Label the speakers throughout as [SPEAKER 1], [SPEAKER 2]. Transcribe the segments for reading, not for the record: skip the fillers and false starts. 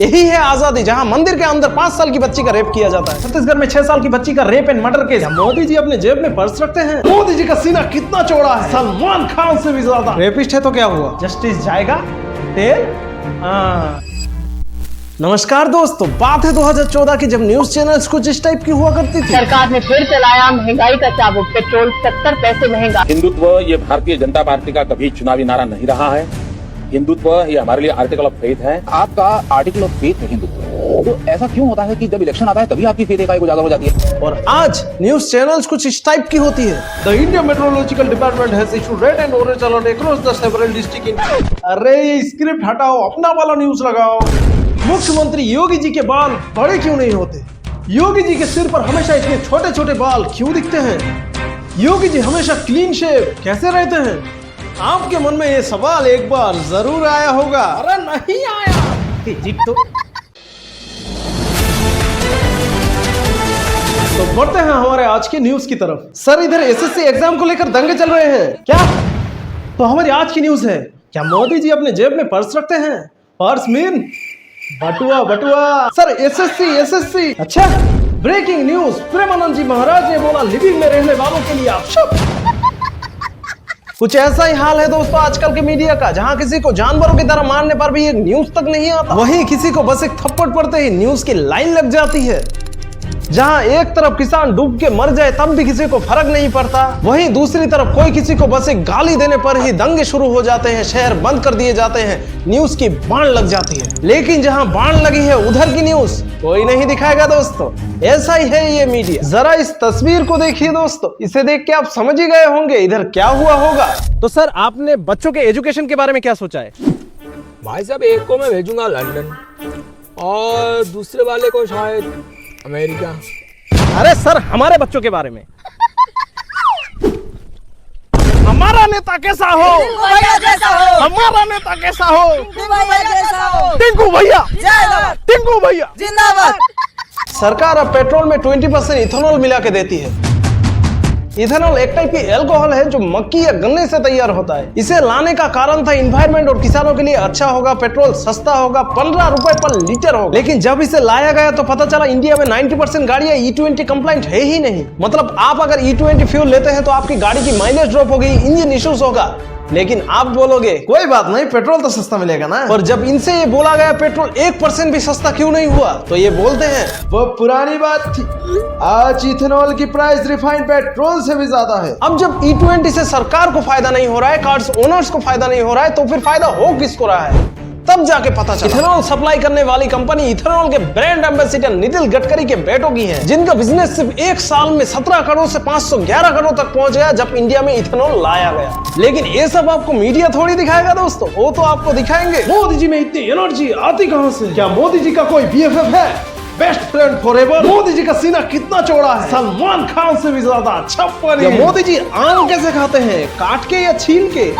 [SPEAKER 1] यही है आजादी, जहां मंदिर के अंदर 5 साल की बच्ची का रेप किया जाता है। छत्तीसगढ़ में 6 साल की बच्ची का rape and murder case. Modi ji अपने जेब में पर्स रखते हैं। मोदी जी का सीना कितना चौड़ा है, सलमान खान से भी ज्यादा। रेपिस्ट है तो क्या हुआ, जस्टिस जाएगा टेल। नमस्कार दोस्तों, बात है 2014 की, जब न्यूज चैनल्स कुछ इस टाइप की हुआ करती थी।
[SPEAKER 2] सरकार ने फिर चलाया महंगाई का चाबुक, पेट्रोल 70 पैसे महंगा।
[SPEAKER 3] हिंदुत्व ये भारतीय जनता पार्टी का कभी चुनावी नारा नहीं रहा है। हिंदुत्व ये हमारे लिए आर्टिकल ऑफ फेथ है।
[SPEAKER 4] आपका आर्टिकल ऑफ फेथ है हिंदुत्व। तो ऐसा क्यों होता है कि जब इलेक्शन आता है तभी आपकी फेथ एकाएक उजागर हो जाती है?
[SPEAKER 1] और आज न्यूज चैनल्स कुछ इस टाइप की होती है। The Indian meteorological department has issued red and orange alert across the several district in. अरे ये स्क्रिप्ट हटाओ, अपना वाला न्यूज लगाओ। मुख्यमंत्री योगी जी के बाल बड़े क्यों नहीं होते? योगी जी के सिर पर हमेशा इतने छोटे छोटे बाल क्यों दिखते हैं? योगी जी हमेशा क्लीन शेव कैसे रहते हैं? आपके मन में ये सवाल एक बार जरूर आया होगा। अरे नहीं आया तो बढ़ते हैं हमारे आज के न्यूज की तरफ। सर, इधर एसएससी एग्जाम को लेकर दंगे चल रहे हैं क्या? तो हमारी आज की न्यूज है, क्या मोदी जी अपने जेब में पर्स रखते हैं? पर्स मीन बटुआ बटुआ। Sir SSC. अच्छा, ब्रेकिंग न्यूज, प्रेमानंद जी महाराज ने बोला लिविंग में रहने वालों के लिए आप कुछ ऐसा ही हाल है दोस्तों आजकल के मीडिया का, जहां किसी को जानवरों की तरह मारने पर भी एक न्यूज तक नहीं आता, वहीं किसी को बस एक थप्पड़ पड़ते ही न्यूज की लाइन लग जाती है। जहां एक तरफ किसान डूब के मर जाए तब भी किसी को फर्क नहीं पड़ता, वहीं दूसरी तरफ कोई किसी को बस एक गाली देने पर ही दंगे शुरू हो जाते हैं, शहर बंद कर दिए जाते हैं, न्यूज की बाण लग जाती है। लेकिन जहां बाण लगी है उधर की न्यूज कोई नहीं दिखाएगा दोस्तों। ऐसा ही है ये मीडिया। जरा इस तस्वीर को देखिए दोस्तों, इसे देख के आप समझ ही गए होंगे इधर क्या हुआ होगा। तो सर, आपने बच्चों के एजुकेशन के बारे में क्या सोचा है?
[SPEAKER 5] भाई साहब, एक को मैं भेजूंगा लंदन और दूसरे वाले को शायद अमेरिका।
[SPEAKER 1] अरे सर, हमारे बच्चों के बारे में। हमारा नेता कैसा हो? हमारा नेता कैसा हो? टिंकू भैया, टिंकू भैया
[SPEAKER 2] जिंदाबाद।
[SPEAKER 1] सरकार अब पेट्रोल में 20% इथेनॉल मिला के देती है। इथेनॉल एक टाइप की एल्कोहल है जो मक्की या गन्ने से तैयार होता है। इसे लाने का कारण था इन्वायरमेंट और किसानों के लिए अच्छा होगा, पेट्रोल सस्ता होगा, 15 रुपए पर लीटर होगा। लेकिन जब इसे लाया गया तो पता चला इंडिया में 90% गाड़ियां E20 कंप्लाइंट है ही नहीं। मतलब आप अगर E20 फ्यूल लेते हैं तो आपकी गाड़ी की माइलेज ड्रॉप होगी, इंजन इश्यूज होगा। लेकिन आप बोलोगे कोई बात नहीं, पेट्रोल तो सस्ता मिलेगा ना। और जब इनसे ये बोला गया पेट्रोल 1% भी सस्ता क्यों नहीं हुआ, तो ये बोलते हैं वो पुरानी बात थी, आज इथेनॉल की प्राइस रिफाइंड पेट्रोल से भी ज्यादा है। अब जब E20 से सरकार को फायदा नहीं हो रहा है, कार्स ओनर्स को फायदा नहीं हो रहा है, तो फिर फायदा हो किसको रहा है? तब जाके पता चला इथेनॉल सप्लाई करने वाली कंपनी इथेनॉल के ब्रांड एम्बेसडर नितिन गडकरी के बेटों की है, जिनका बिजनेस सिर्फ एक साल में 17 करोड़ से 511 करोड़ तक पहुंच गया जब इंडिया में इथेनॉल लाया गया। लेकिन ये सब आपको मीडिया थोड़ी दिखाएगा दोस्तों, वो तो आपको दिखाएंगे मोदी जी में इतनी एनर्जी आती कहां से? क्या मोदी जी का कोई BFF है? Best friend forever. Modi ji का सीना कितना चौड़ा है, सलमान खान से भी ज्यादा। छप्पन। मोदी जी आम कैसे खाते हैं, काट के या छील के?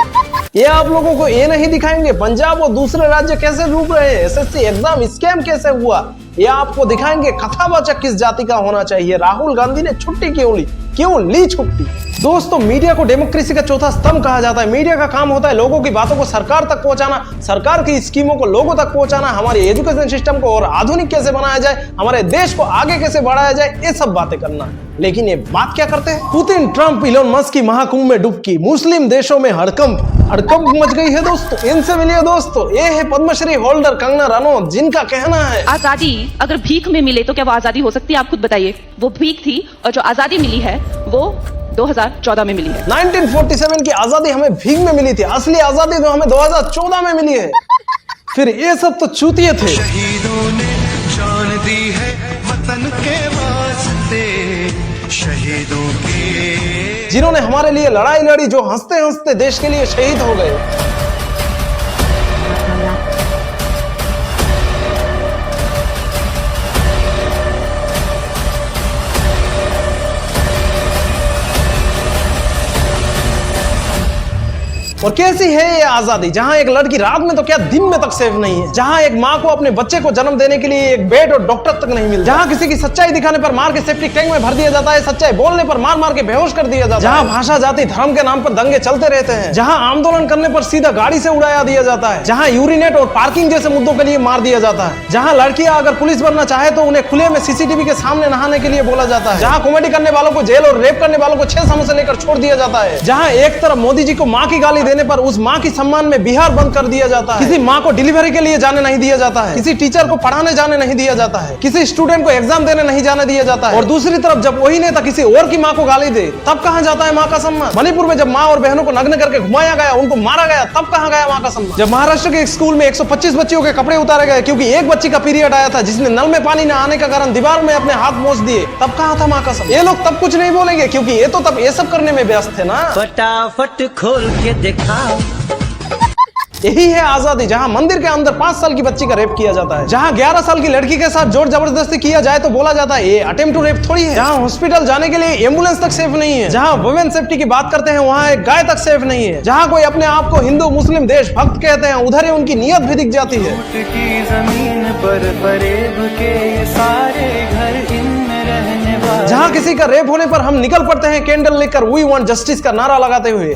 [SPEAKER 1] ये आप लोगों को ये नहीं दिखाएंगे पंजाब और दूसरे राज्य कैसे डूब रहे हैं, एसएससी एग्जाम स्कैम कैसे हुआ, ये आपको दिखाएंगे कथावाचक किस जाति का होना चाहिए, राहुल गांधी ने छुट्टी क्यों ली छुट्टी। दोस्तों, मीडिया को डेमोक्रेसी का चौथा स्तंभ कहा जाता है। मीडिया का काम होता है लोगों की बातों को सरकार तक पहुंचाना, सरकार की स्कीमों को लोगों तक पहुंचाना, हमारे एजुकेशन सिस्टम को और आधुनिक कैसे बनाया जाए, हमारे देश को आगे कैसे बढ़ाया जाए, ये सब बातें करना। लेकिन ये बात क्या करते हैं? पुतिन, ट्रंप, इलोन मस्क की महाकुंभ में डुबकी, मुस्लिम देशों में हड़कंप मच गई है दोस्तों। इनसे मिलिए दोस्तों, ये है पद्मश्री होल्डर कंगना रनौत, जिनका कहना है
[SPEAKER 6] आजादी अगर भीख में मिले तो क्या वो आजादी हो सकती है? आप खुद बताइए। वो भीख थी और जो आजादी मिली है वो 2014 में मिली है।
[SPEAKER 1] 1947 की आजादी हमें भीख में मिली थी, असली आजादी तो हमें 2014 में मिली है। फिर ये सब तो चूतिए थे।
[SPEAKER 7] शहीदों ने जान दी है वतन के वास्ते, शहीदों के,
[SPEAKER 1] जिन्होंने हमारे लिए लड़ाई लड़ी, जो हंसते हंसते देश के लिए शहीद हो गए। और कैसी है ये आजादी, जहां एक लड़की रात में तो क्या दिन में तक सेफ नहीं है, जहां एक माँ को अपने बच्चे को जन्म देने के लिए एक बेड और डॉक्टर तक नहीं मिलता, जहां किसी की सच्चाई दिखाने पर मार के सेप्टिक टैंक में भर दिया जाता है, सच्चाई बोलने पर मार मार के बेहोश कर दिया जाता है, जहां भाषा जाति धर्म के नाम पर दंगे चलते रहते हैं, जहां आंदोलन करने पर सीधा गाड़ी से उड़ाया दिया जाता है, जहां यूरिनेट और पार्किंग जैसे मुद्दों के लिए मार दिया जाता है, जहां लड़कियां अगर पुलिस बनना चाहे तो उन्हें खुले में सीसीटीवी के सामने नहाने के लिए बोला जाता है, जहां कॉमेडी करने वालों को जेल और रेप करने वालों को 6 समोसे लेकर छोड़ दिया जाता है, जहां एक तरफ मोदी जी को मां की गाली देने पर उस मां की सम्मान में बिहार बंद कर दिया जाता है, किसी मां को डिलीवरी के लिए जाने नहीं दिया जाता है, किसी टीचर को पढ़ाने जाने नहीं दिया जाता है, किसी स्टूडेंट को एग्जाम देने नहीं जाने दिया जाता है, और दूसरी तरफ जब वही नेता किसी और की मां को गाली दे तब कहां जाता है मां का सम्मान। मणिपुर में जब मां और बहनों को नग्न करके घुमाया गया, उनको मारा गया, तब कहां गया मां का सम्मान। जब महाराष्ट्र के एक स्कूल में 125 बच्चियों के कपड़े उतारे गए क्योंकि एक बच्ची का पीरियड आया था जिसने नल में पानी न आने का कारण दीवार में अपने हाथ मोच दिए, तब कहां था मां का सम्मान। ये लोग तब कुछ नहीं बोलेंगे क्योंकि ये तो तब ये सब करने में व्यस्त थे ना।
[SPEAKER 7] फटाफट खोल के दिखाओ।
[SPEAKER 1] यही है आजादी, जहां मंदिर के अंदर 5 साल की बच्ची का रेप किया जाता है, जहां 11 साल की लड़की के साथ जोर जबरदस्ती किया जाए तो बोला जाता है ये अटेम्प्ट टू रेप थोड़ी है, जहां हॉस्पिटल जाने के लिए एम्बुलेंस तक सेफ नहीं है, जहां वुमेन सेफ्टी की बात करते हैं वहां एक गाय तक सेफ नहीं है, जहां कोई अपने आप को हिंदू मुस्लिम देशभक्त कहते हैं उधर ही उनकी नीयत भी दिख जाती है।
[SPEAKER 7] की जमीन पर फरेब के सारे घर इनमें रहने वाले।
[SPEAKER 1] जहां किसी का रेप होने पर हम निकल पड़ते हैं कैंडल लेकर वी वांट जस्टिस का नारा लगाते हुए,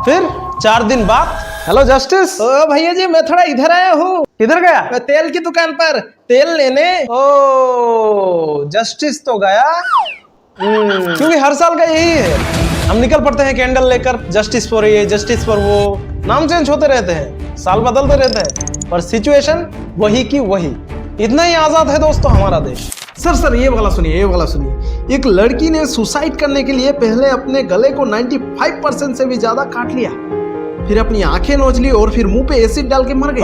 [SPEAKER 1] फिर 4 दिन बाद हेलो जस्टिस। ओ भैया जी मैं थोड़ा इधर आया हूँ। किधर गया? मैं तेल की दुकान पर तेल लेने। ओ जस्टिस तो गया। क्योंकि हर साल का यही है, हम निकल पड़ते हैं कैंडल लेकर, जस्टिस फॉर ये जस्टिस फॉर वो, नाम चेंज होते रहते हैं, साल बदलते रहते हैं, पर सिचुएशन वही की वही। इतना ही आजाद है दोस्तों हमारा देश। सर ये वाला सुनिए, ये वाला सुनिए। एक लड़की ने सुसाइड करने के लिए पहले अपने गले को 95% से भी ज्यादा काट लिया, फिर अपनी आंखें नोच ली और फिर मुंह पे एसिड डाल के मर गई।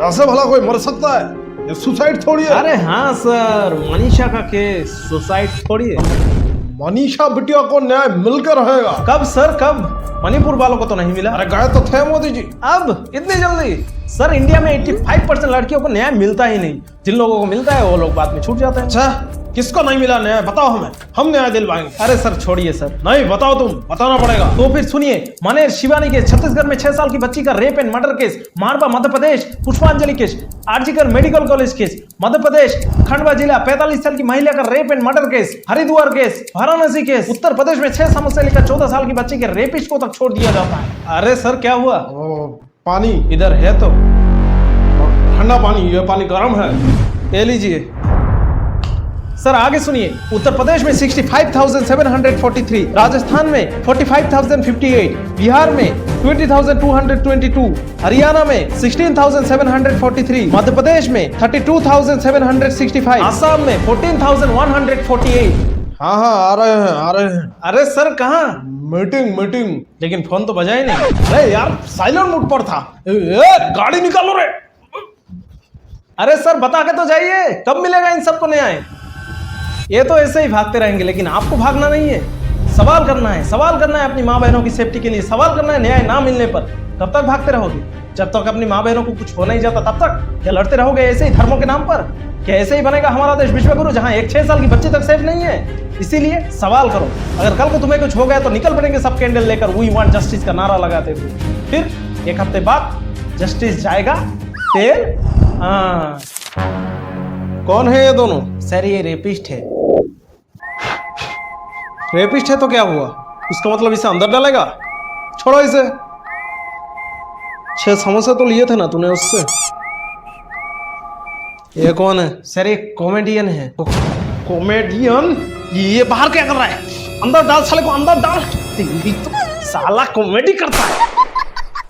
[SPEAKER 8] ऐसे भला कोई मर सकता है? ये सुसाइड थोड़ी है।
[SPEAKER 1] अरे हाँ सर, मनीषा का केस सुसाइड थोड़ी है।
[SPEAKER 8] मनीषा बिटिया को न्याय मिलकर रहेगा।
[SPEAKER 1] कब सर कब? मणिपुर वालों को तो नहीं मिला।
[SPEAKER 8] अरे गए तो थे मोदी जी।
[SPEAKER 1] अब इतनी जल्दी? सर इंडिया में 85% लड़कियों को न्याय मिलता ही नहीं, जिन लोगों को मिलता है वो लोग बाद में छूट जाते हैं।
[SPEAKER 8] अच्छा किसको नहीं मिला न्याय बताओ हमें, हम न्याय दिलवाएंगे।
[SPEAKER 1] अरे सर छोड़िए सर।
[SPEAKER 8] नहीं बताओ, तुम बताना पड़ेगा।
[SPEAKER 1] तो फिर सुनिए, मनेर शिवानी केस, छत्तीसगढ़ में 6 साल की बच्ची का rape and murder case, Marwa Madhya Pradesh, Pushpanjali case, RG Kar medical college case, Madhya Pradesh, Khandwa जिला 45 साल की महिला का rape and murder case, Haridwar case, Varanasi case, Uttar Pradesh में 6 साल से लेकर 14 साल की बच्ची के रेपिस्ट को तक छोड़ दिया जाता है। अरे सर क्या हुआ?
[SPEAKER 8] पानी
[SPEAKER 1] इधर है तो
[SPEAKER 8] ठंडा पानी, ये पानी गर्म है,
[SPEAKER 1] ले लीजिए। सर आगे सुनिए, उत्तर प्रदेश में 65,743, राजस्थान में 45,058, बिहार में 20,222, हरियाणा में 16,743, मध्य प्रदेश में 32,765, असम में 14,148।
[SPEAKER 8] हाँ आ रहे हैं।
[SPEAKER 1] अरे सर कहाँ?
[SPEAKER 8] मीटिंग।
[SPEAKER 1] लेकिन फोन तो बजा ही नहीं।
[SPEAKER 8] अरे यार साइलेंट मोड पर था। गाड़ी निकालो रे।
[SPEAKER 1] अरे सर बता के तो जाइए, कब मिलेगा इन सबको न्याय? ये तो ऐसे ही भागते रहेंगे, लेकिन आपको भागना नहीं है, सवाल करना है। सवाल करना है अपनी माँ बहनों की सेफ्टी के लिए, सवाल करना है न्याय ना मिलने पर। कब तक भागते रहोगे? जब तक अपनी माँ बहनों को कुछ हो नहीं जाता तब तक क्या लड़ते रहोगे ऐसे ही धर्मों के नाम पर? क्या ऐसे ही बनेगा हमारा देश विश्वगुरु, जहाँ एक 6 साल की बच्ची तक सेफ नहीं है? इसीलिए सवाल करो। अगर कल को तुम्हें कुछ हो गया तो निकल पड़ेंगे सब कैंडल लेकर वी वांट जस्टिस का नारा लगाते हुए। फिर 1 हफ्ते बाद जस्टिस जाएगा तेल। कौन है ये दोनों? सर ये रेपिस्ट है। रेपिस्ट है तो क्या हुआ? उसका मतलब इसे अंदर डालेगा? छोड़ो इसे। 6 समोसे तो लिए थे ना तूने उससे। ये कौन है? सर ये कॉमेडियन है।
[SPEAKER 8] कॉमेडियन?
[SPEAKER 1] ये बाहर क्या कर रहा है? अंदर डाल साले को, अंदर डाल। तेरी तो साला कॉमेडी करता है।